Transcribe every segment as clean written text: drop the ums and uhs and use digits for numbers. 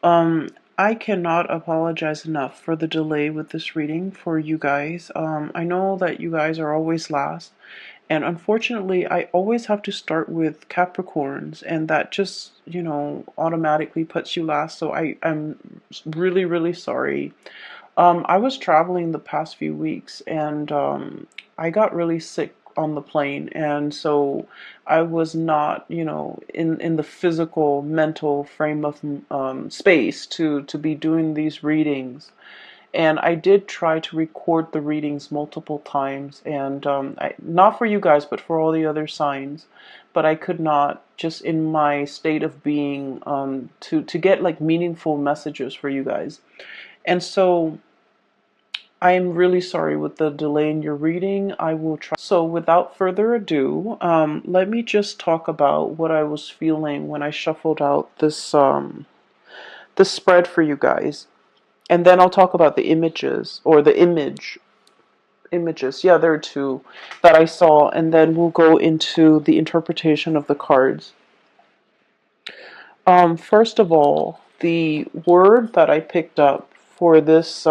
Um, I cannot apologize enough for the delay with this reading for you guys. I know that you guys are always last, and unfortunately, I always have to start with Capricorns, and that just, automatically puts you last. So I'm really, really sorry. I was traveling the past few weeks and I got really sick on the plane, and so I was not, in the physical, mental frame of space to be doing these readings. And I did try to record the readings multiple times, and not for you guys, but for all the other signs. But I could not, just in my state of being, to get like meaningful messages for you guys. And so I am really sorry with the delay in your reading. I will try. So without further ado, let me just talk about what I was feeling when I shuffled out this spread for you guys. And then I'll talk about the images, or the images. Yeah, there are two that I saw, and then we'll go into the interpretation of the cards. First of all, the word that I picked up for this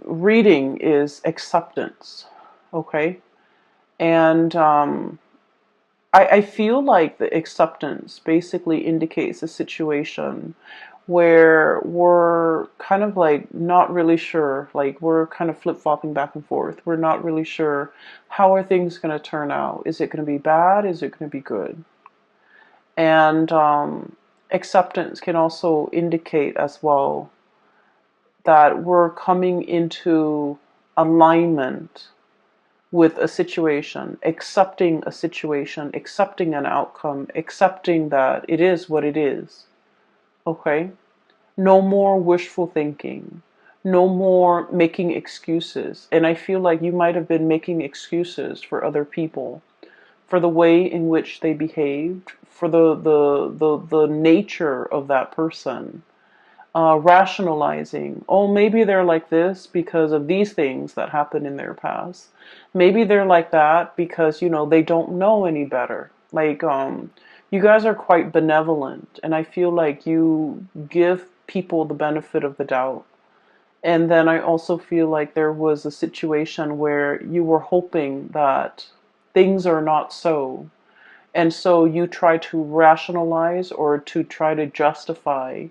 reading is acceptance. Okay. And I feel like the acceptance basically indicates a situation where we're kind of like not really sure, like we're kind of flip-flopping back and forth. We're not really sure, how are things going to turn out. Is it going to be bad? Is it going to be good? And acceptance can also indicate as well that we're coming into alignment with a situation, accepting an outcome, accepting that it is what it is. Okay? No more wishful thinking. No more making excuses. And I feel like you might have been making excuses for other people, for the way in which they behaved, for the nature of that person. Rationalizing, oh, maybe they're like this because of these things that happened in their past. Maybe they're like that because, they don't know any better. Like, you guys are quite benevolent, and I feel like you give people the benefit of the doubt. And then I also feel like there was a situation where you were hoping that things are not so. And so you try to rationalize or to try to justify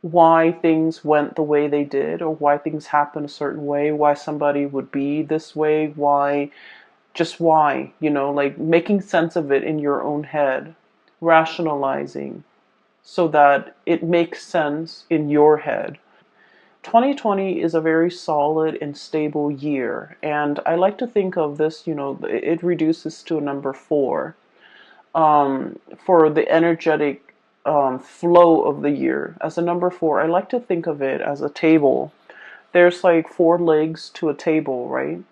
why things went the way they did, or why things happened a certain way, why somebody would be this way, why, like making sense of it in your own head, rationalizing so that it makes sense in your head. 2020 is a very solid and stable year, and I like to think of this, it reduces to a number four, for the energetic flow of the year. As a number four, I like to think of it as a table. There's like four legs to a table, right?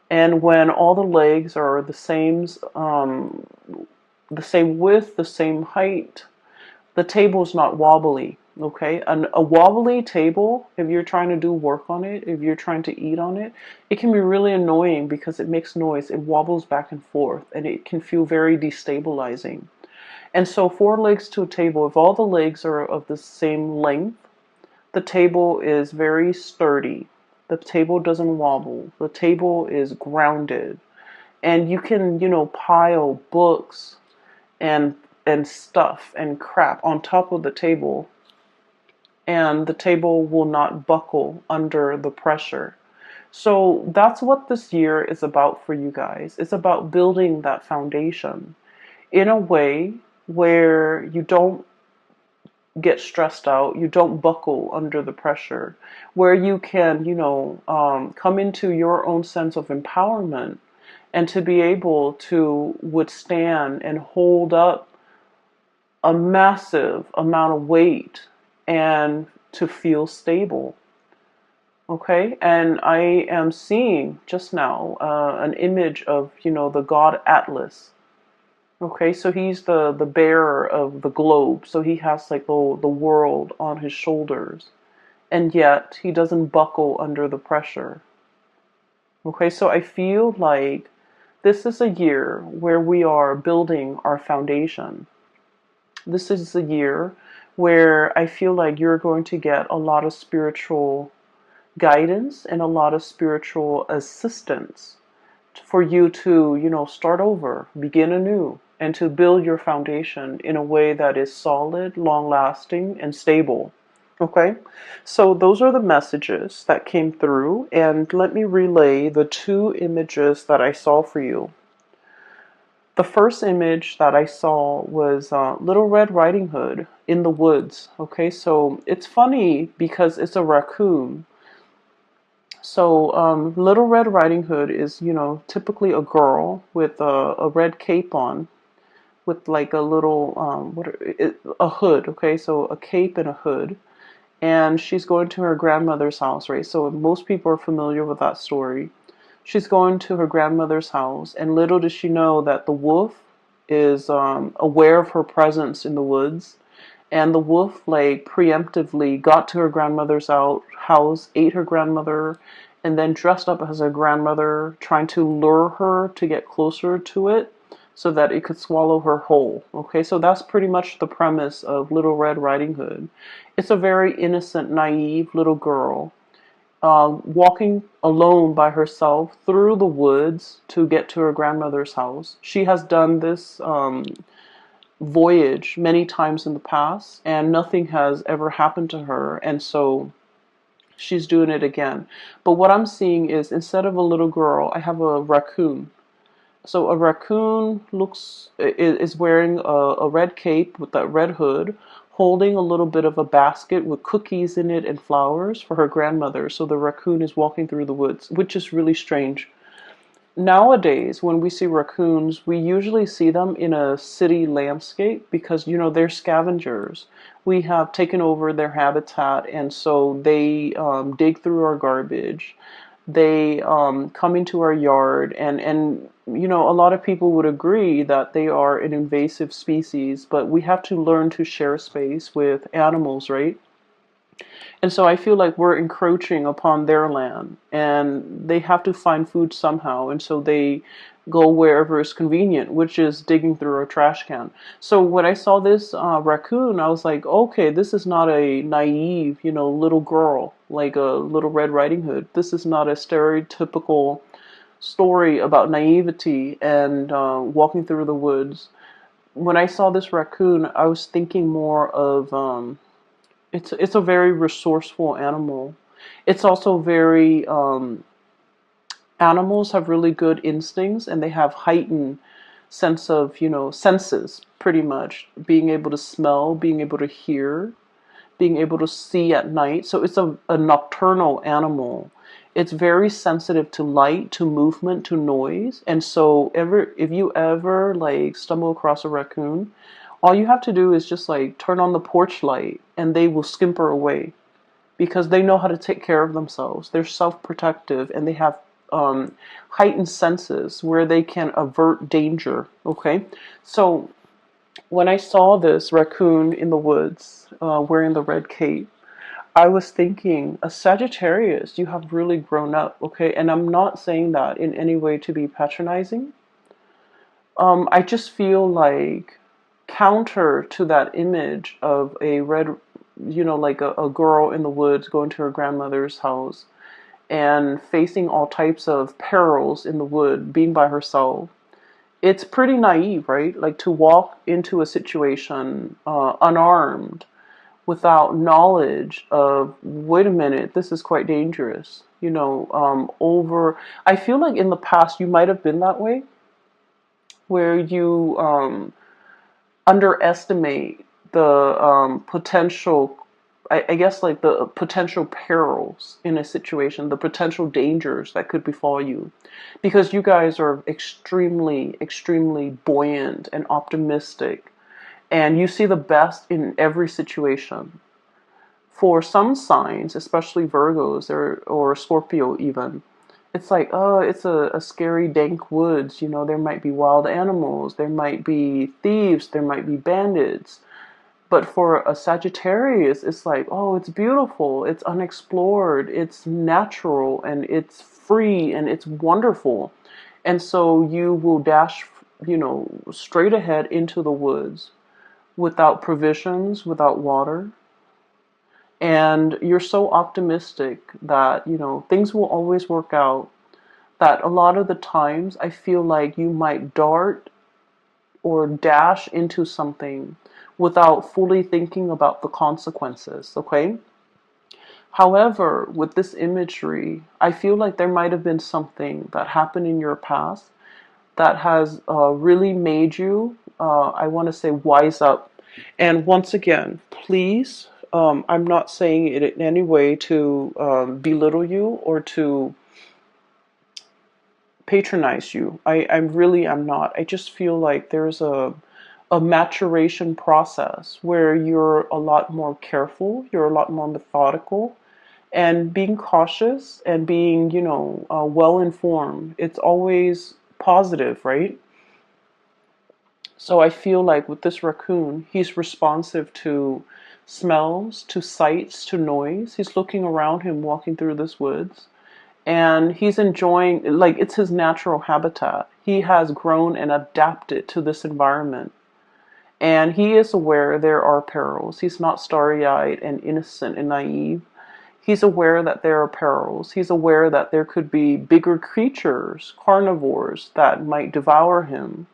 And when all the legs are the same width, the same height, the table's not wobbly. Okay, a wobbly table, if you're trying to do work on it, if you're trying to eat on it, it can be really annoying because it makes noise. It wobbles back and forth, and it can feel very destabilizing. And so, four legs to a table, if all the legs are of the same length, the table is very sturdy. The table doesn't wobble. The table is grounded. And you can, pile books and stuff and crap on top of the table, and the table will not buckle under the pressure. So that's what this year is about for you guys. It's about building that foundation in a way where you don't get stressed out, you don't buckle under the pressure, where you can, come into your own sense of empowerment, and to be able to withstand and hold up a massive amount of weight and to feel stable. Okay, and I am seeing just now an image of, the god Atlas. Okay, so he's the bearer of the globe, so he has like the world on his shoulders, and yet he doesn't buckle under the pressure. Okay, so I feel like this is a year where we are building our foundation. This is a year where I feel like you're going to get a lot of spiritual guidance and a lot of spiritual assistance for you to, start over, begin anew, and to build your foundation in a way that is solid, long lasting, and stable. Okay, so those are the messages that came through, and let me relay the two images that I saw for you. The first image that I saw was Little Red Riding Hood in the woods. Okay, so it's funny because it's a raccoon. So Little Red Riding Hood is, typically a girl with a red cape on, with like a little a hood. Okay, so a cape and a hood, and she's going to her grandmother's house, right? So most people are familiar with that story. She's going to her grandmother's house, and little does she know that the wolf is aware of her presence in the woods. And the wolf, like, preemptively got to her grandmother's house, ate her grandmother, and then dressed up as her grandmother, trying to lure her to get closer to it so that it could swallow her whole. Okay, so that's pretty much the premise of Little Red Riding Hood. It's a very innocent, naive little girl walking alone by herself through the woods to get to her grandmother's house. She has done this voyage many times in the past, and nothing has ever happened to her, and so she's doing it again. But what I'm seeing is, instead of a little girl, I have a raccoon. So a raccoon is wearing a red cape with that red hood, holding a little bit of a basket with cookies in it and flowers for her grandmother. So the raccoon is walking through the woods, which is really strange. Nowadays, when we see raccoons, we usually see them in a city landscape because, they're scavengers. We have taken over their habitat, and so they dig through our garbage. They come into our yard, and a lot of people would agree that they are an invasive species, but we have to learn to share space with animals, right? And so I feel like we're encroaching upon their land, and they have to find food somehow, and so they go wherever is convenient, which is digging through a trash can. So when I saw this raccoon, I was like, okay, this is not a naive, little girl, like a Little Red Riding Hood. This is not a stereotypical story about naivety and walking through the woods. When I saw this raccoon, I was thinking more of it's a very resourceful animal. It's also very animals have really good instincts, and they have heightened sense of, senses, pretty much being able to smell, being able to hear, being able to see at night. So it's a nocturnal animal. It's very sensitive to light, to movement, to noise. And so if you ever like stumble across a raccoon, all you have to do is just like turn on the porch light, and they will scamper away because they know how to take care of themselves. They're self-protective, and they have heightened senses where they can avert danger. Okay, so when I saw this raccoon in the woods wearing the red cape, I was thinking, a Sagittarius, you have really grown up. Okay, and I'm not saying that in any way to be patronizing. I just feel like, counter to that image of a red, like a girl in the woods going to her grandmother's house and facing all types of perils in the wood, being by herself. It's pretty naive, right? Like, to walk into a situation unarmed, without knowledge of, wait a minute, this is quite dangerous. I feel like in the past you might have been that way, where you underestimate the potential, I guess, like the potential perils in a situation, the potential dangers that could befall you. Because you guys are extremely, extremely buoyant and optimistic, and you see the best in every situation. For some signs, especially Virgos or Scorpio even, it's like, oh, it's a scary, dank woods. There might be wild animals, there might be thieves, there might be bandits. But for a Sagittarius, it's like, oh, it's beautiful, it's unexplored, it's natural, and it's free, and it's wonderful. And so you will dash, straight ahead into the woods, without provisions, without water. And you're so optimistic that, things will always work out, that a lot of the times I feel like you might dart or dash into something without fully thinking about the consequences, okay? However, with this imagery, I feel like there might have been something that happened in your past that has really made you, I want to say, wise up. And once again, please, I'm not saying it in any way to belittle you or to patronize you. I really am not. I just feel like there's a maturation process where you're a lot more careful, you're a lot more methodical, and being cautious and being, well informed. It's always positive, right? So I feel like with this raccoon, he's responsive to smells, to sights, to noise. He's looking around him walking through this woods, and he's enjoying, like, it's his natural habitat. He has grown and adapted to this environment. And he is aware there are perils. He's not starry-eyed and innocent and naive. He's aware that there are perils. He's aware that there could be bigger creatures, carnivores, that might devour him.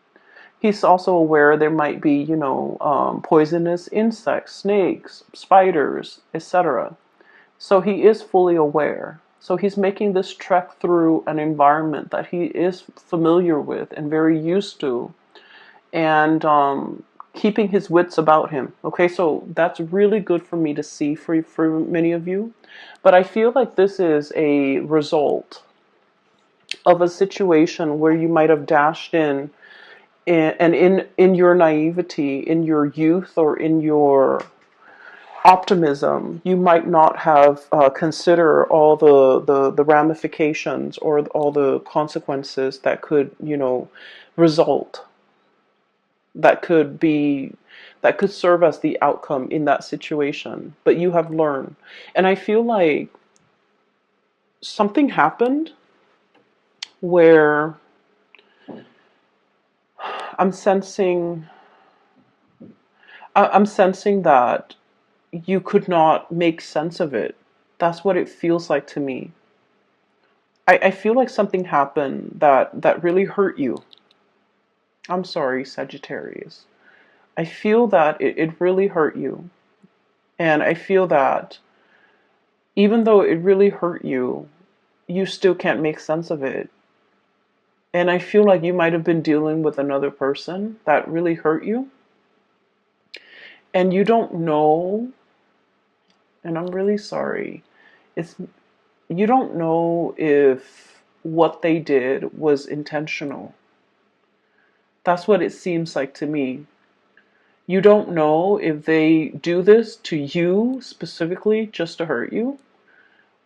He's also aware there might be, poisonous insects, snakes, spiders, etc. So he is fully aware. So he's making this trek through an environment that he is familiar with and very used to, and keeping his wits about him. Okay, so that's really good for me to see for many of you. But I feel like this is a result of a situation where you might have dashed in, and in your naivety, in your youth, or in your optimism, you might not have considered all the ramifications or all the consequences that could, result, that could be, that could serve as the outcome in that situation. But you have learned. And I feel like something happened where I'm sensing I'm sensing that you could not make sense of it. That's what it feels like to me. I feel like something happened that really hurt you. I'm sorry, Sagittarius. I feel that it really hurt you. And I feel that even though it really hurt you, you still can't make sense of it. And I feel like you might have been dealing with another person that really hurt you. And you don't know, and I'm really sorry, it's you don't know if what they did was intentional. That's what it seems like to me. You don't know if they do this to you specifically just to hurt you,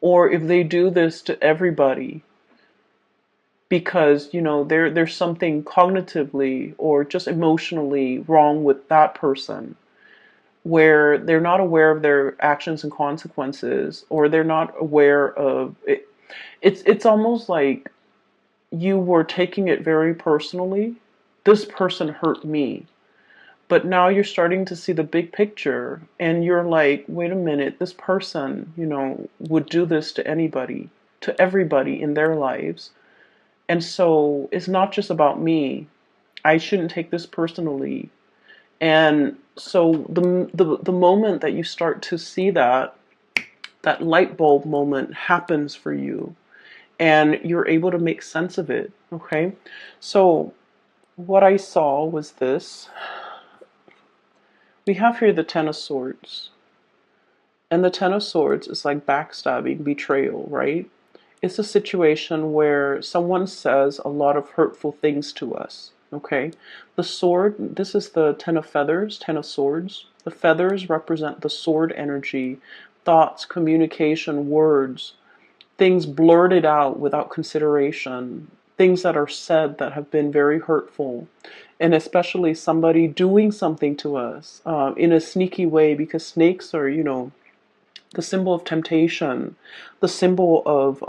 or if they do this to everybody because, there's something cognitively or just emotionally wrong with that person, where they're not aware of their actions and consequences, or they're not aware of it. It's almost like you were taking it very personally. This person hurt me. But now you're starting to see the big picture, and you're like, wait a minute, this person, would do this to anybody, to everybody in their lives. And so it's not just about me. I shouldn't take this personally. And so the moment that you start to see that light bulb moment happens for you, and you're able to make sense of it. Okay, so what I saw was this. We have here the Ten of Swords. And the Ten of Swords is like backstabbing, betrayal, right? It's a situation where someone says a lot of hurtful things to us, okay? The sword, this is the Ten of Feathers, Ten of Swords. The feathers represent the sword energy, thoughts, communication, words, things blurted out without consideration, things that are said that have been very hurtful, and especially somebody doing something to us in a sneaky way, because snakes are, the symbol of temptation, the symbol of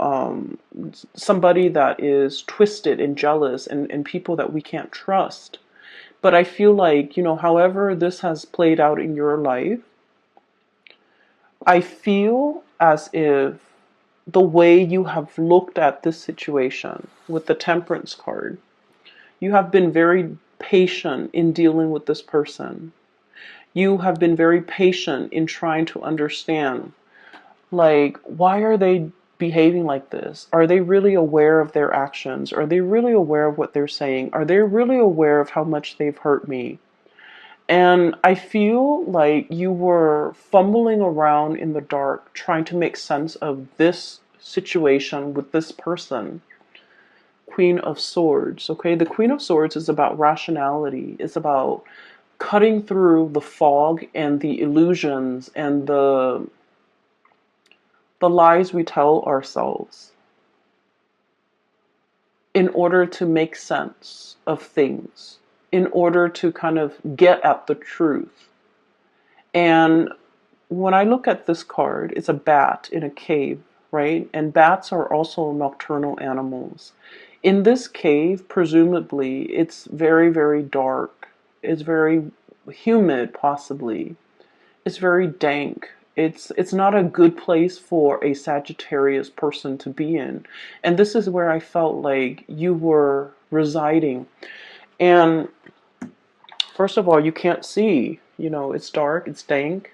somebody that is twisted and jealous, and people that we can't trust. But I feel like, however this has played out in your life, I feel as if the way you have looked at this situation with the Temperance card, you have been very patient in dealing with this person. You have been very patient in trying to understand, like, why are they behaving like this? Are they really aware of their actions? Are they really aware of what they're saying? Are they really aware of how much they've hurt me? And I feel like you were fumbling around in the dark trying to make sense of this situation with this person. Queen of Swords, okay? The Queen of Swords is about rationality. It's about cutting through the fog and the illusions and the lies we tell ourselves in order to make sense of things, in order to kind of get at the truth. And when I look at this card, it's a bat in a cave, right? And bats are also nocturnal animals. In this cave, presumably, it's very, very dark. It's very humid, possibly. It's very dank. It's not a good place for a Sagittarius person to be in. And this is where I felt like you were residing. And first of all, you can't see. It's dark, it's dank.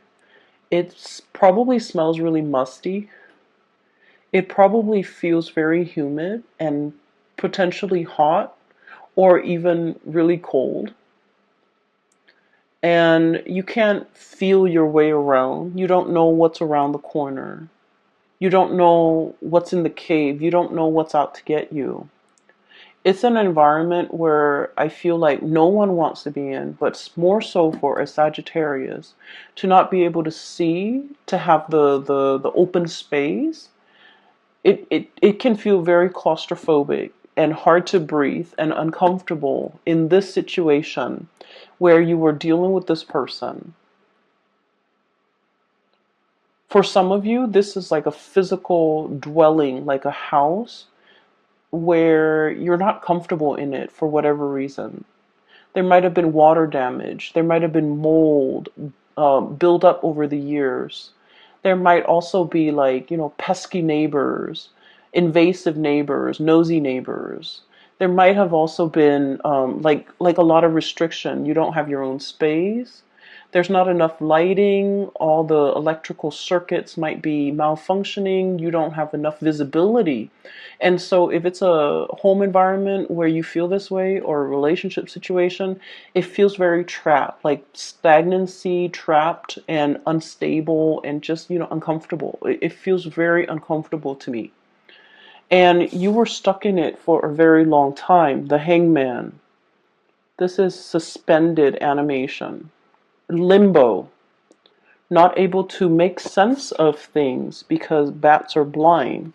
It probably smells really musty. It probably feels very humid and potentially hot or even really cold. And you can't feel your way around. You don't know what's around the corner. You don't know what's in the cave. You don't know what's out to get you. It's an environment where I feel like no one wants to be in, but more so for a Sagittarius to not be able to see, to have the open space. It can feel very claustrophobic and hard to breathe and uncomfortable in this situation where you were dealing with this person. For some of you, this is like a physical dwelling, like a house where you're not comfortable in it for whatever reason. There might have been water damage. There might have been mold built up over the years. There might also be pesky neighbors, invasive neighbors, nosy neighbors. There might have also been like a lot of restriction. You don't have your own space. There's not enough lighting. All the electrical circuits might be malfunctioning. You don't have enough visibility. And so if it's a home environment where you feel this way, or a relationship situation, it feels very trapped, like stagnancy, trapped and unstable and just, uncomfortable. It feels very uncomfortable to me. And you were stuck in it for a very long time. The Hangman. This is suspended animation. Limbo. Not able to make sense of things because bats are blind.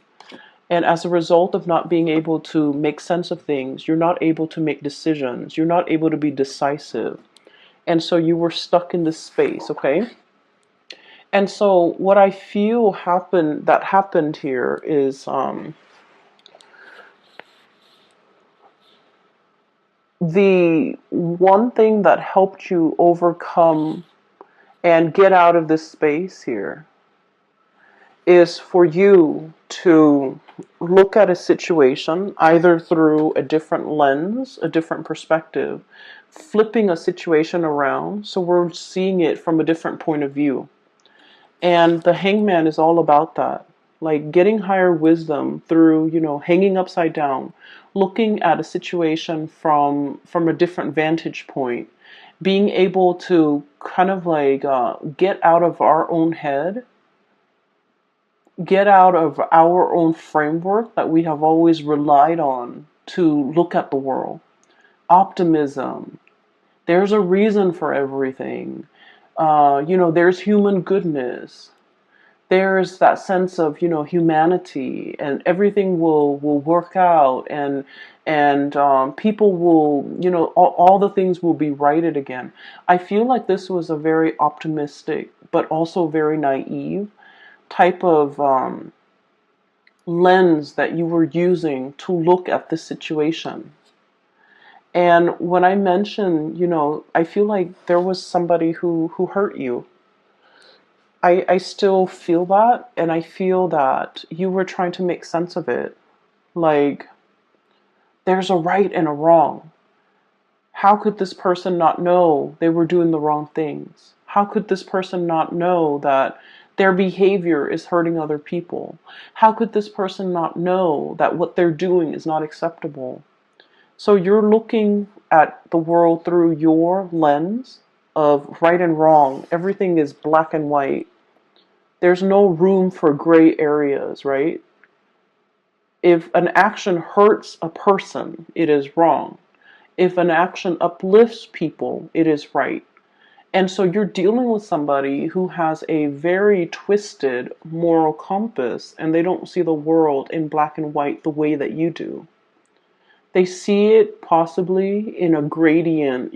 And as a result of not being able to make sense of things, you're not able to make decisions. You're not able to be decisive. And so you were stuck in this space, okay? And so what I feel happened here is the one thing that helped you overcome and get out of this space here is for you to look at a situation either through a different lens, a different perspective, flipping a situation around so we're seeing it from a different point of view. And the Hangman is all about that. Like getting higher wisdom through, hanging upside down, looking at a situation from a different vantage point, being able to kind of get out of our own head, get out of our own framework that we have always relied on to look at the world. Optimism. There's a reason for everything. There's human goodness. There's that sense of, humanity, and everything will work out, and people will, all the things will be righted again. I feel like this was a very optimistic, but also very naive type of lens that you were using to look at the situation. And when I mention, I feel like there was somebody who hurt you. I still feel that, and I feel that you were trying to make sense of it. Like, there's a right and a wrong. How could this person not know they were doing the wrong things? How could this person not know that their behavior is hurting other people? How could this person not know that what they're doing is not acceptable? So you're looking at the world through your lens of right and wrong. Everything is black and white. There's no room for gray areas, right? If an action hurts a person, it is wrong. If an action uplifts people, it is right. And so you're dealing with somebody who has a very twisted moral compass, and they don't see the world in black and white the way that you do. They see it possibly in a gradient,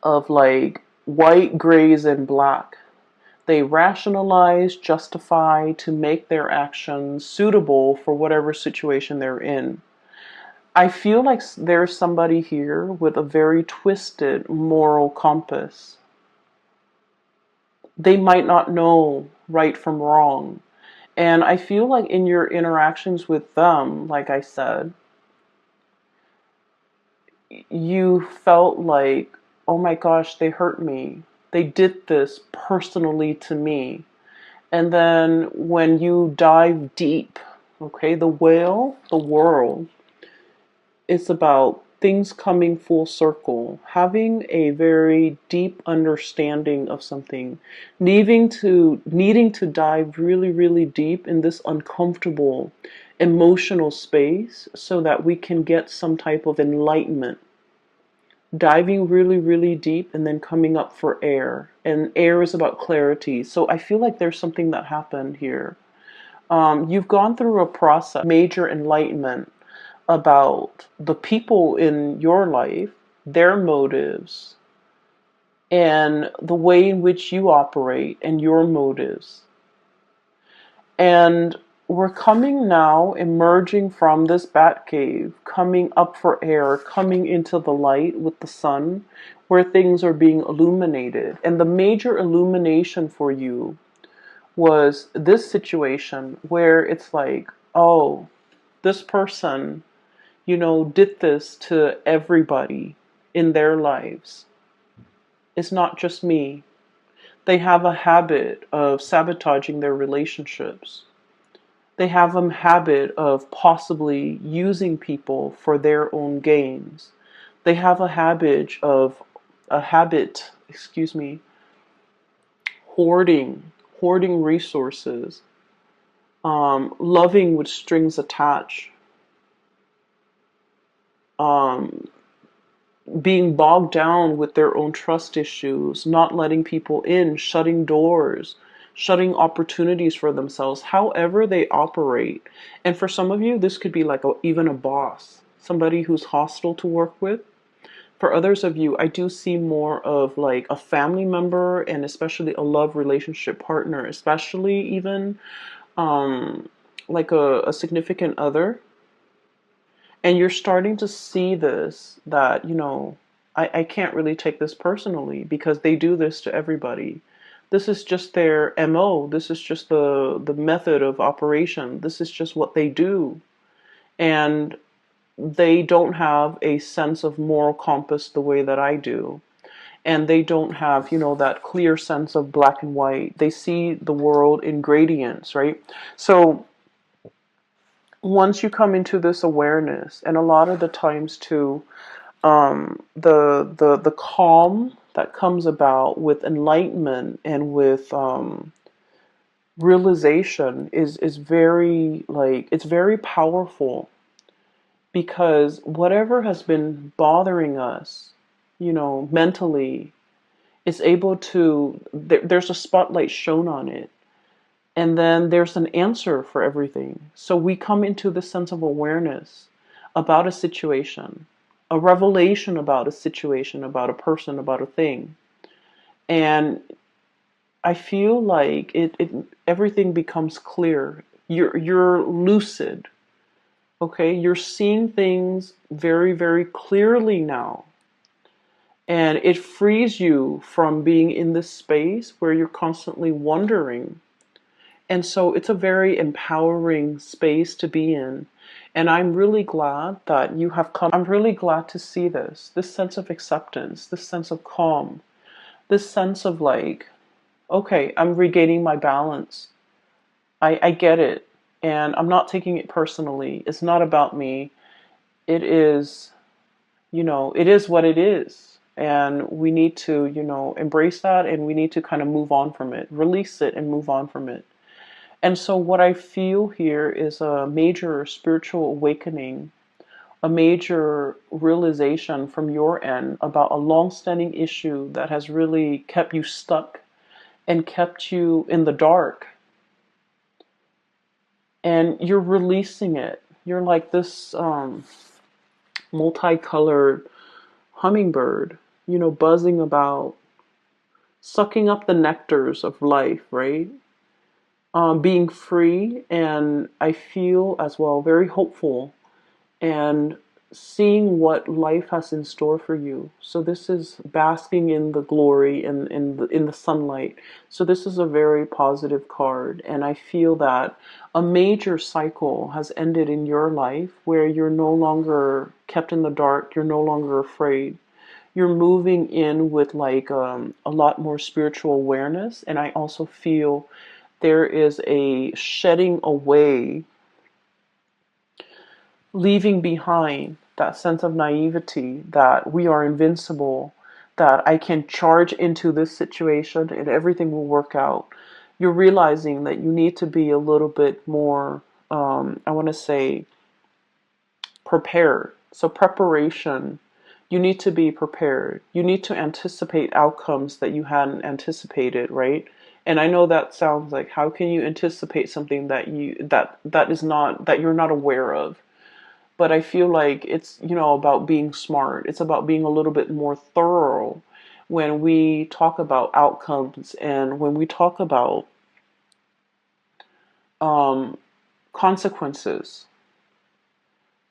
of like white, grays, and black. They rationalize, justify to make their actions suitable for whatever situation they're in. I feel like there's somebody here with a very twisted moral compass. They might not know right from wrong. And I feel like in your interactions with them, like I said, you felt like, oh my gosh, they hurt me. They did this personally to me. And then when you dive deep, okay, the whale, the world, it's about things coming full circle, having a very deep understanding of something, needing to dive really, really deep in this uncomfortable emotional space so that we can get some type of enlightenment. Diving really, really deep and then coming up for air. And air is about clarity. So I feel like there's something that happened here. You've gone through a process, major enlightenment about the people in your life, their motives, and the way in which you operate and your motives. And we're coming now, emerging from this bat cave, coming up for air, coming into the light with the sun, where things are being illuminated. And the major illumination for you was this situation where it's like, oh, this person, did this to everybody in their lives. It's not just me. They have a habit of sabotaging their relationships. They have a habit of possibly using people for their own gains. They have a habit, hoarding resources, loving with strings attached, um, being bogged down with their own trust issues, not letting people in, shutting doors, shutting opportunities for themselves, however they operate. And for some of you, this could be like even a boss, somebody who's hostile to work with. For others of you, I do see more of like a family member and especially a love relationship partner, especially even like a significant other. And you're starting to see this that, I can't really take this personally because they do this to everybody. This is just their MO. This is just the method of operation. This is just what they do. And they don't have a sense of moral compass the way that I do. And they don't have, that clear sense of black and white. They see the world in gradients, right? So once you come into this awareness, and a lot of the times too, the calm that comes about with enlightenment and with realization is very like it's very powerful because whatever has been bothering us, mentally, is able to there's a spotlight shown on it. And then there's an answer for everything. So we come into this sense of awareness about a situation, a revelation about a situation, about a person, about a thing. And I feel like it everything becomes clear. You're lucid. Okay, you're seeing things very, very clearly now. And it frees you from being in this space where you're constantly wondering. And so it's a very empowering space to be in. And I'm really glad that you have come. I'm really glad to see this sense of acceptance, this sense of calm, this sense of like, okay, I'm regaining my balance. I get it. And I'm not taking it personally. It's not about me. It is, it is what it is. And we need to, embrace that, and we need to kind of move on from it, release it and move on from it. And so what I feel here is a major spiritual awakening, a major realization from your end about a long-standing issue that has really kept you stuck and kept you in the dark. And you're releasing it. You're like this multicolored hummingbird, buzzing about, sucking up the nectars of life, right? Being free, and I feel as well very hopeful and seeing what life has in store for you. So this is basking in the glory and in the sunlight. So this is a very positive card, and I feel that a major cycle has ended in your life where you're no longer kept in the dark, you're no longer afraid. You're moving in with like a lot more spiritual awareness, and I also feel there is a shedding away, leaving behind that sense of naivety that we are invincible, that I can charge into this situation and everything will work out. You're realizing that you need to be a little bit more, I want to say, prepared. So preparation, you need to be prepared. You need to anticipate outcomes that you hadn't anticipated, right? And I know that sounds like, how can you anticipate something that you're not aware of? But I feel like it's, about being smart. It's about being a little bit more thorough when we talk about outcomes and when we talk about um, consequences.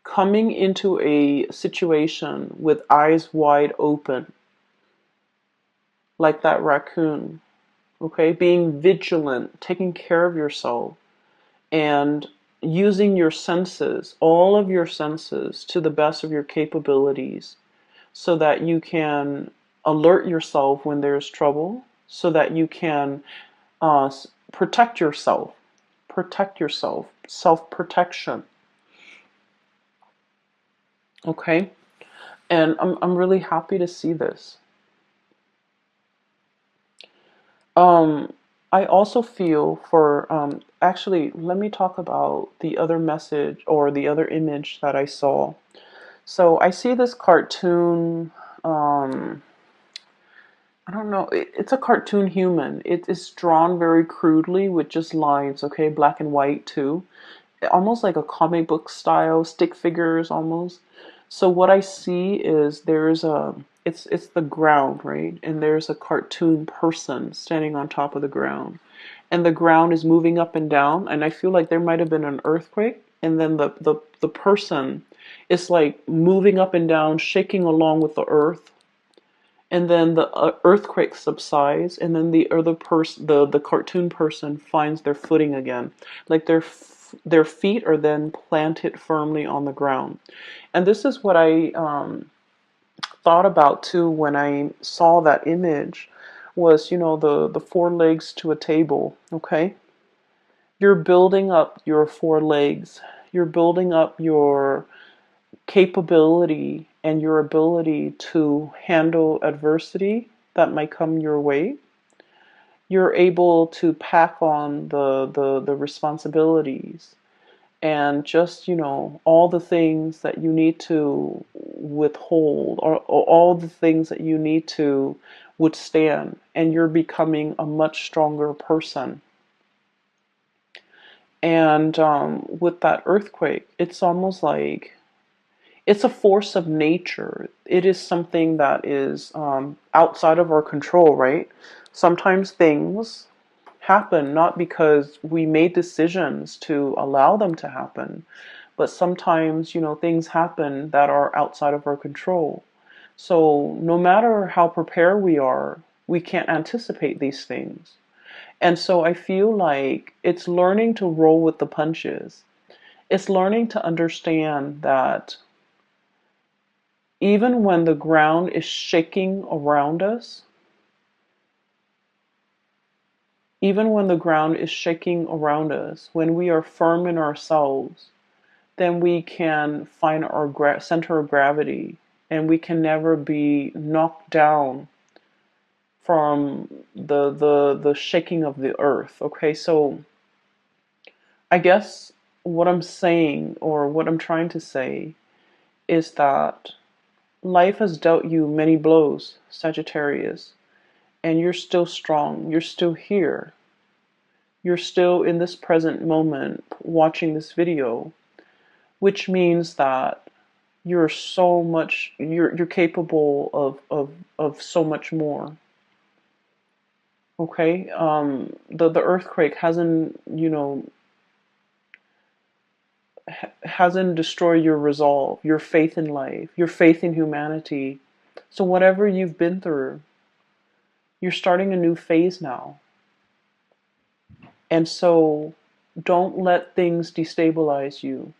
Coming into a situation with eyes wide open, like that raccoon, okay? Being vigilant, taking care of yourself, and using your senses, all of your senses, to the best of your capabilities, so that you can alert yourself when there's trouble, so that you can protect yourself. Protect yourself. Self-protection. Okay? And I'm really happy to see this. Um, I also feel for, actually, let me talk about the other message or the other image that I saw. So I see this cartoon, um, I don't know, it's a cartoon human. It is drawn very crudely with just lines, okay, black and white too. Almost like a comic book style, stick figures almost. So what I see is it's the ground, right? And there's a cartoon person standing on top of the ground. And the ground is moving up and down, and I feel like there might have been an earthquake, and then the person is like moving up and down, shaking along with the earth, and then the earthquake subsides, and then the other person, the cartoon person, finds their footing again, like their feet are then planted firmly on the ground. And this is what I thought about too when I saw that image, was, the four legs to a table. Okay, you're building up your four legs, you're building up your capability and your ability to handle adversity that might come your way. You're able to pack on the responsibilities and just, all the things that you need to withhold, or all the things that you need to withstand, and you're becoming a much stronger person. And with that earthquake, it's almost like it's a force of nature. It is something that is outside of our control, right? Sometimes things happen not because we made decisions to allow them to happen, but sometimes, things happen that are outside of our control. So no matter how prepared we are, we can't anticipate these things. And so I feel like it's learning to roll with the punches. It's learning to understand that even when the ground is shaking around us, even when the ground is shaking around us, when we are firm in ourselves, then we can find our center of gravity, and we can never be knocked down from the shaking of the earth. Okay, so I guess what I'm saying, or what I'm trying to say, is that life has dealt you many blows, Sagittarius, and you're still strong. You're still here. You're still in this present moment watching this video, which means that you're capable of so much more. Okay? The earthquake hasn't destroyed your resolve, your faith in life, your faith in humanity. So whatever you've been through, you're starting a new phase now. And so don't let things destabilize you.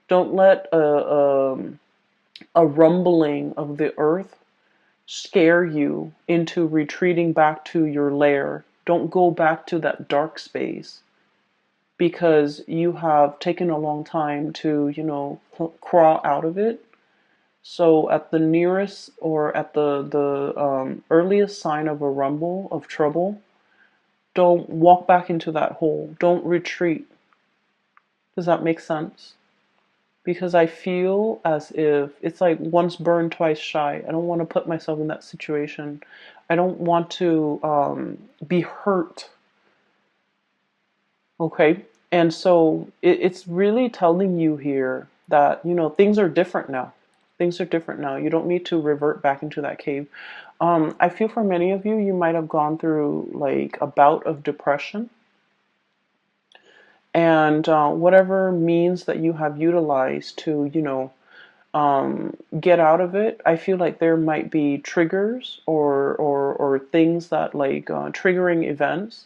Don't let a rumbling of the earth scare you into retreating back to your lair. Don't go back to that dark space, because you have taken a long time to, crawl out of it. So at the nearest, or at the earliest sign of a rumble of trouble, don't walk back into that hole. Don't retreat. Does that make sense? Because I feel as if it's like once burned, twice shy. I don't want to put myself in that situation. I don't want to be hurt. Okay? And so it's really telling you here that, things are different now. Things are different now. You don't need to revert back into that cave. I feel for many of you, you might have gone through like a bout of depression. And whatever means that you have utilized to, get out of it, I feel like there might be triggers, or things that like triggering events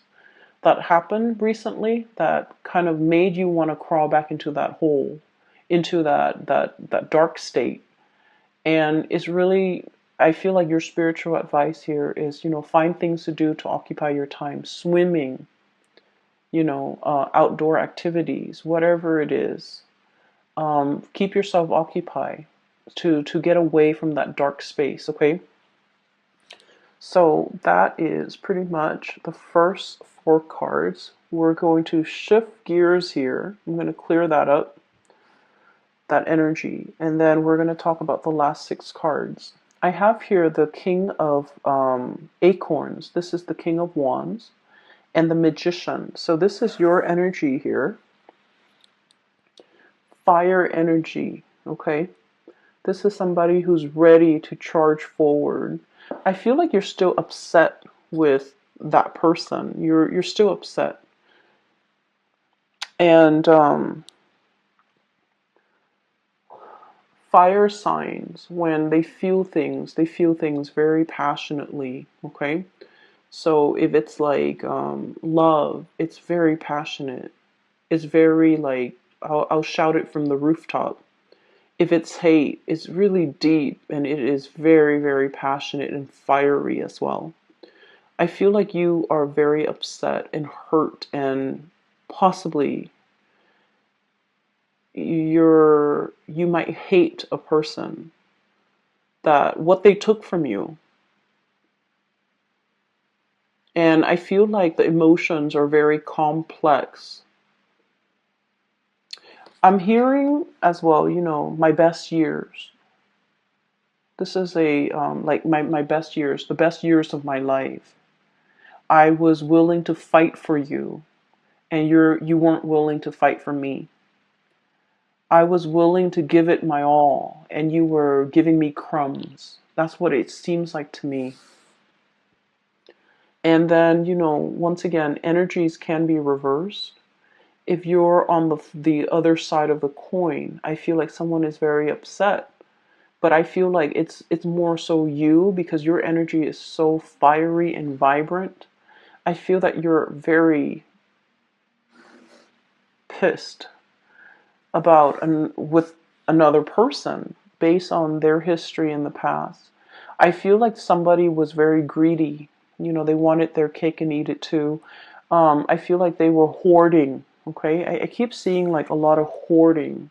that happened recently that kind of made you want to crawl back into that hole, into that dark state. And it's really, I feel like your spiritual advice here is, find things to do to occupy your time. Swimming, outdoor activities, whatever it is. Keep yourself occupied to get away from that dark space, okay? So that is pretty much the first 4 cards. We're going to shift gears here. I'm going to clear that up, that energy, and then we're going to talk about the last 6 cards. I have here the King of Acorns. This is the King of Wands, and the Magician. So this is your energy here. Fire energy, okay? This is somebody who's ready to charge forward. I feel like you're still upset with that person. You're still upset. And fire signs, when they feel things very passionately, okay? So if it's like love, it's very passionate. It's very like, I'll shout it from the rooftop. If it's hate, it's really deep, and it is very, very passionate and fiery as well. I feel like you are very upset and hurt, and possibly you might hate a person, that what they took from you. And I feel like the emotions are very complex. I'm hearing as well, my best years. This is a like my best years, the best years of my life. I was willing to fight for you, and you weren't willing to fight for me. I was willing to give it my all, and you were giving me crumbs. That's what it seems like to me. And then, once again, energies can be reversed. if you're on the other side of the coin, I feel like someone is very upset. But I feel like it's more so you, because your energy is so fiery and vibrant. I feel that you're very pissed about with another person based on their history in the past. I feel like somebody was very greedy. You know, they wanted their cake and eat it too. I feel like they were hoarding. Okay, I keep seeing like a lot of hoarding.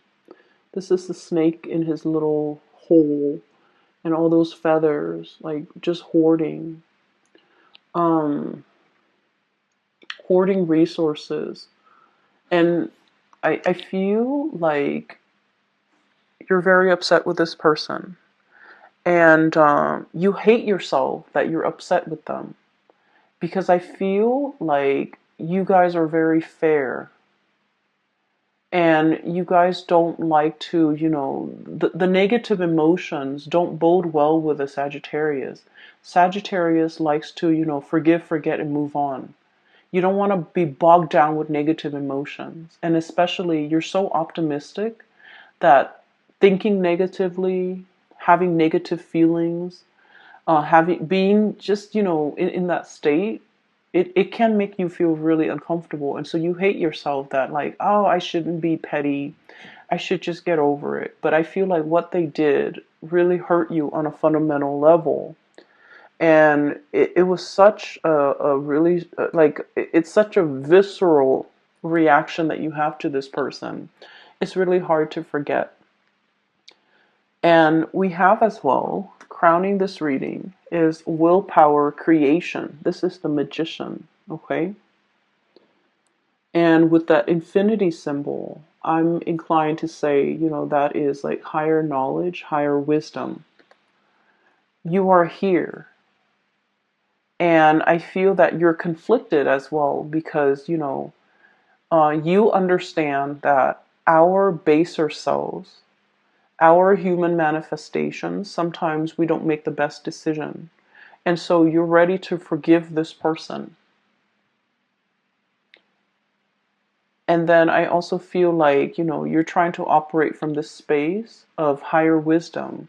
This is the snake in his little hole and all those feathers, like just hoarding. Um, Hoarding resources. And I feel like you're very upset with this person. And you hate yourself that you're upset with them. Because I feel like you guys are very fair. And you guys don't like to, you know, the negative emotions don't bode well with a Sagittarius. Sagittarius likes to, you know, forgive, forget, and move on. You don't want to be bogged down with negative emotions. And especially, you're so optimistic that thinking negatively, having negative feelings, being just, you know, in that state, it can make you feel really uncomfortable. And so you hate yourself that, like, oh, I shouldn't be petty. I should just get over it. But I feel like what they did really hurt you on a fundamental level. And it was such a really, it's such a visceral reaction that you have to this person. It's really hard to forget. And we have as well, crowning this reading, is willpower creation. This is the magician, okay? And with that infinity symbol, I'm inclined to say, you know, that is like higher knowledge, higher wisdom. You are here. And I feel that you're conflicted as well because, you know, you understand that our baser selves, our human manifestations, sometimes we don't make the best decision. And so you're ready to forgive this person. And then I also feel like, you know, you're trying to operate from this space of higher wisdom,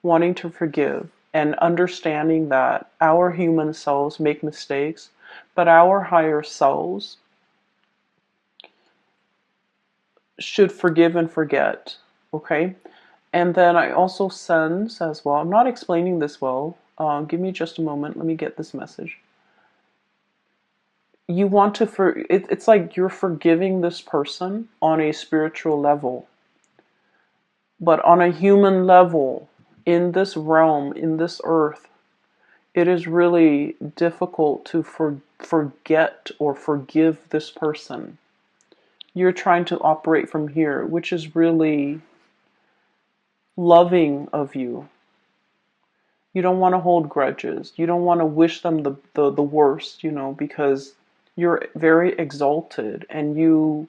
wanting to forgive and understanding that our human selves make mistakes, but our higher selves should forgive and forget. Okay? And then I also sense as well, I'm not explaining this well. Give me just a moment. Let me get this message. You want to, it's like you're forgiving this person on a spiritual level. But on a human level, in this realm, in this earth, it is really difficult to forget or forgive this person. You're trying to operate from here, which is really loving of you. You don't want to hold grudges. You don't want to wish them the worst, you know, because you're very exalted and you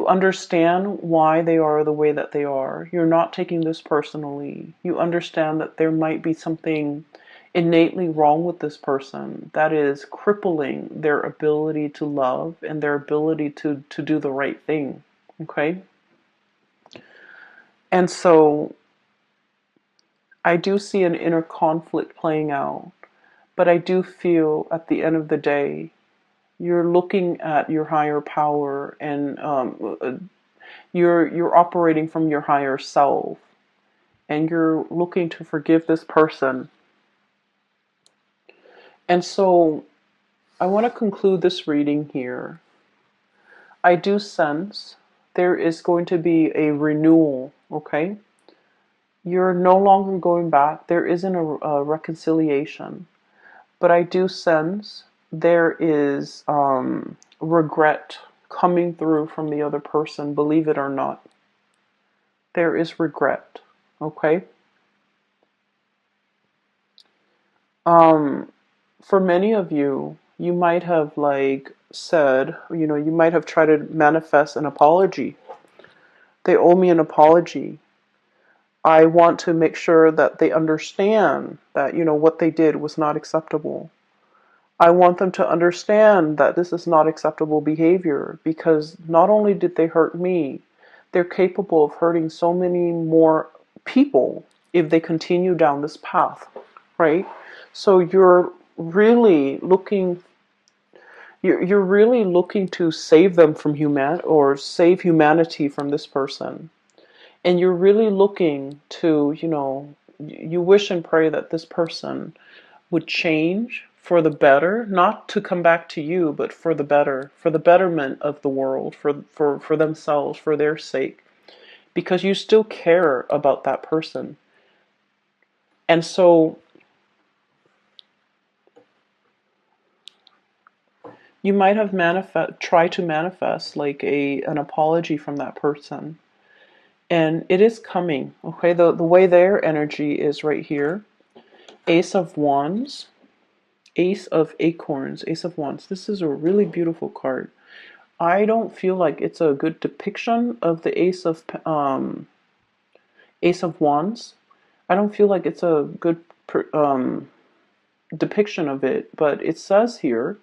understand why they are the way that they are. You're not taking this personally. You understand that there might be something innately wrong with this person that is crippling their ability to love and their ability to do the right thing. Okay? And so I do see an inner conflict playing out, but I do feel at the end of the day, you're looking at your higher power and you're operating from your higher self and you're looking to forgive this person. And so I want to conclude this reading here. I do sense there is going to be a renewal, okay? You're no longer going back. There isn't a reconciliation. But I do sense there is regret coming through from the other person, believe it or not. There is regret, okay? For many of you, you might have like said, you know, you might have tried to manifest an apology. They owe me an apology. I want to make sure that they understand that, you know, what they did was not acceptable. I want them to understand that this is not acceptable behavior, because not only did they hurt me, they're capable of hurting so many more people if they continue down this path, right? So you're really looking to save them from or save humanity from this person. And you're really looking to, you wish and pray that this person would change for the better, not to come back to you, but for the better, for the betterment of the world, for themselves, for their sake, because you still care about that person. And so you might have try to manifest like an apology from that person. And it is coming, okay? The way their energy is right here. Ace of Wands, Ace of Acorns, Ace of Wands. This is a really beautiful card. I don't feel like it's a good depiction of the Ace of Wands. I don't feel like it's a good depiction of it, but it says here,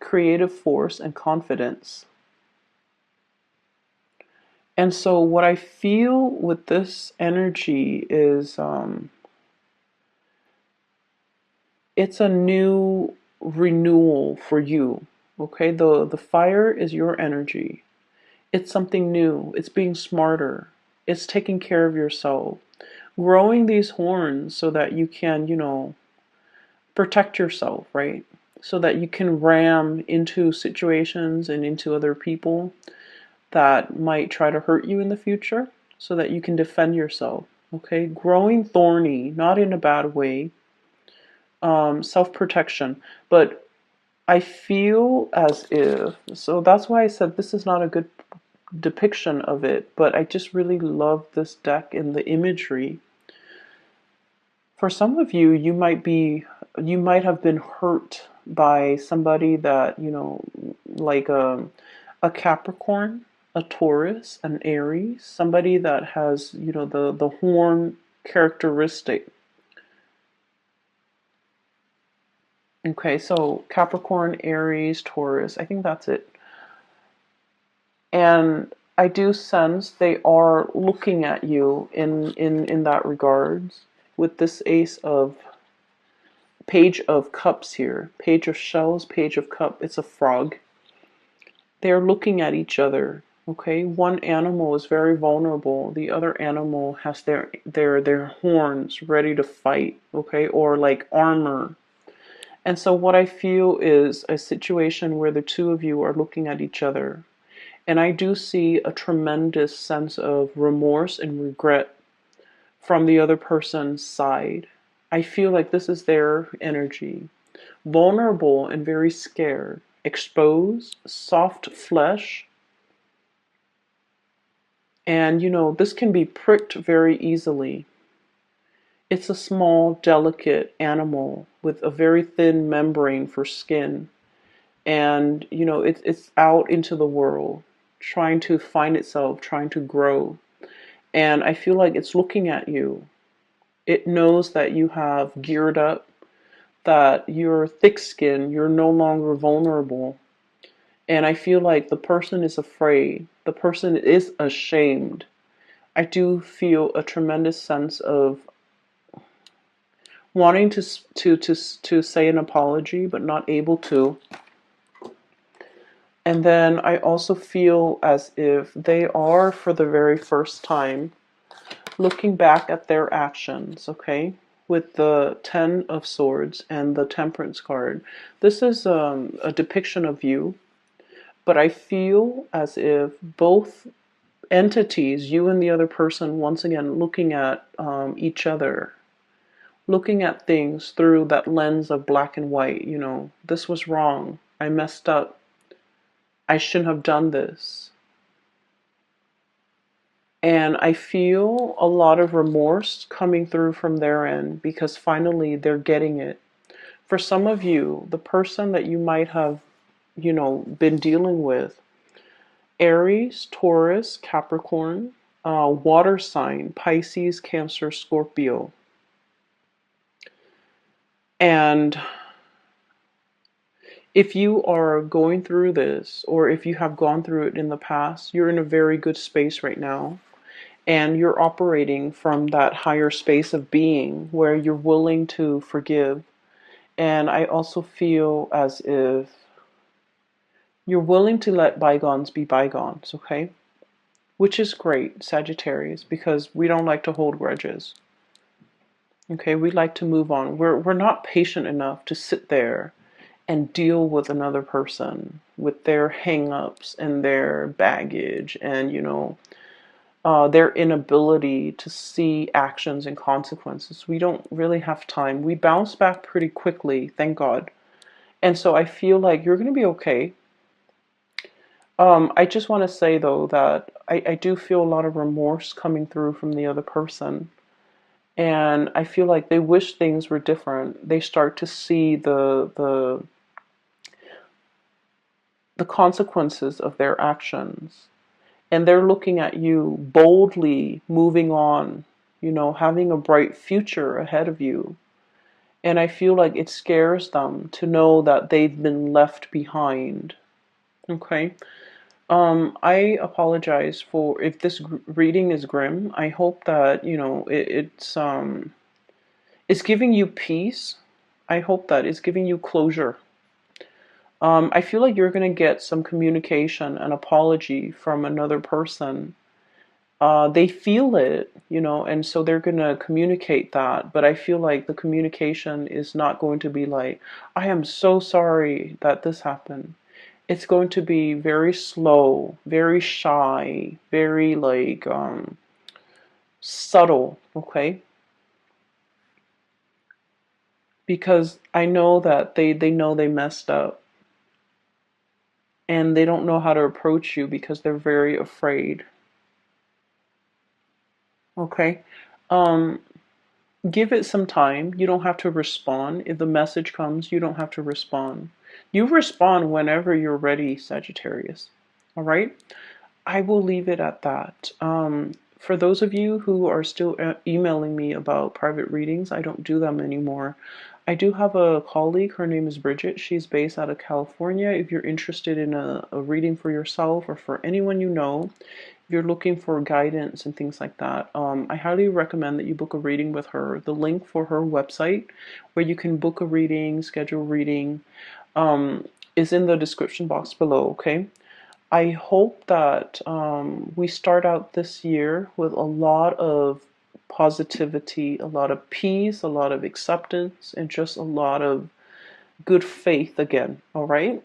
creative force and confidence. And so what I feel with this energy is it's a new renewal for you. Okay, the fire is your energy. It's something new. It's being smarter. It's taking care of yourself. Growing these horns so that you can, protect yourself, right? So that you can ram into situations and into other people that might try to hurt you in the future, so that you can defend yourself. Okay, growing thorny, not in a bad way, self-protection. But I feel as if, so that's why I said this is not a good depiction of it, but I just really love this deck and the imagery. For some of you, you might have been hurt by somebody that, like a Capricorn, a Taurus, an Aries, somebody that has, the horn characteristic. Okay, so Capricorn, Aries, Taurus, I think that's it. And I do sense they are looking at you in that regards, with this Page of Cups here. Page of Shells, Page of Cup. It's a frog. They're looking at each other. Okay, one animal is very vulnerable. The other animal has their horns ready to fight. Okay, or like armor. And so what I feel is a situation where the two of you are looking at each other. And I do see a tremendous sense of remorse and regret from the other person's side. I feel like this is their energy. Vulnerable and very scared. Exposed, soft flesh. And this can be pricked very easily. It's a small, delicate animal with a very thin membrane for skin. And, it's out into the world, trying to find itself, trying to grow. And I feel like it's looking at you. It knows that you have geared up, that you're thick-skinned, you're no longer vulnerable. And I feel like the person is afraid. The person is ashamed. I do feel a tremendous sense of wanting to say an apology, but not able to. And then I also feel as if they are, for the very first time, looking back at their actions, okay? With the Ten of Swords and the Temperance card. This is a depiction of you, but I feel as if both entities, you and the other person, once again, looking at each other, looking at things through that lens of black and white. This was wrong. I messed up. I shouldn't have done this. And I feel a lot of remorse coming through from their end, because finally they're getting it. For some of you, the person that you might have, been dealing with, Aries, Taurus, Capricorn, water sign, Pisces, Cancer, Scorpio. And if you are going through this, or if you have gone through it in the past, you're in a very good space right now. And you're operating from that higher space of being where you're willing to forgive. And I also feel as if you're willing to let bygones be bygones, okay? Which is great, Sagittarius, because we don't like to hold grudges. Okay, we like to move on. We're not patient enough to sit there and deal with another person with their hang-ups and their baggage and, their inability to see actions and consequences. We don't really have time. We bounce back pretty quickly, thank God. And so I feel like you're going to be okay. I just want to say, though, that I do feel a lot of remorse coming through from the other person. And I feel like they wish things were different. They start to see the consequences of their actions. And they're looking at you boldly moving on, having a bright future ahead of you. And I feel like it scares them to know that they've been left behind. Okay? I apologize for if this reading is grim. I hope that, it's giving you peace. I hope that it's giving you closure. I feel like you're going to get some communication, an apology from another person. They feel it, and so they're going to communicate that. But I feel like the communication is not going to be like, I am so sorry that this happened. It's going to be very slow, very shy, very like subtle, okay? Because I know that they know they messed up and they don't know how to approach you because they're very afraid. Okay? Um, Give it some time. You don't have to respond. If the message comes, you don't have to respond. You respond whenever you're ready, Sagittarius. All right? I will leave it at that. For those of you who are still emailing me about private readings, I don't do them anymore. I do have a colleague, her name is Bridget. She's based out of California. If you're interested in a reading for yourself or for anyone you know, if you're looking for guidance and things like that, I highly recommend that you book a reading with her. The link for her website where you can book a reading, schedule a reading, is in the description box below, okay? I hope that we start out this year with a lot of positivity, a lot of peace, a lot of acceptance, and just a lot of good faith again, all right?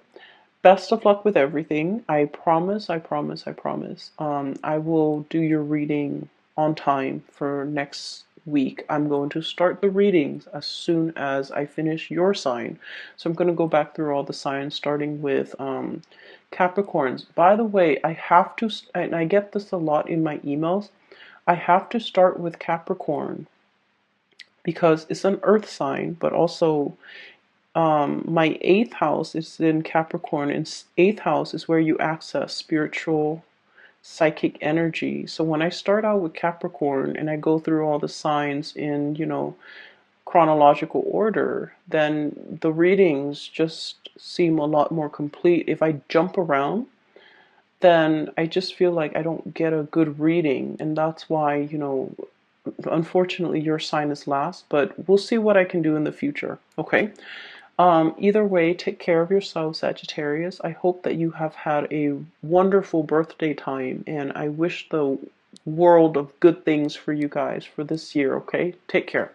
Best of luck with everything. I promise, I promise, I promise. I will do your reading on time for next week. I'm going to start the readings as soon as I finish your sign. So I'm going to go back through all the signs, starting with Capricorns. By the way, I have to, and I get this a lot in my emails, I have to start with Capricorn because it's an earth sign, but also my eighth house is in Capricorn, and eighth house is where you access spiritual, psychic energy. So when I start out with Capricorn and I go through all the signs in, chronological order, then the readings just seem a lot more complete. If I jump around, then I just feel like I don't get a good reading, and that's why, unfortunately your sign is last, but we'll see what I can do in the future, okay? Either way, take care of yourself, Sagittarius. I hope that you have had a wonderful birthday time, and I wish the world of good things for you guys for this year, okay? Take care.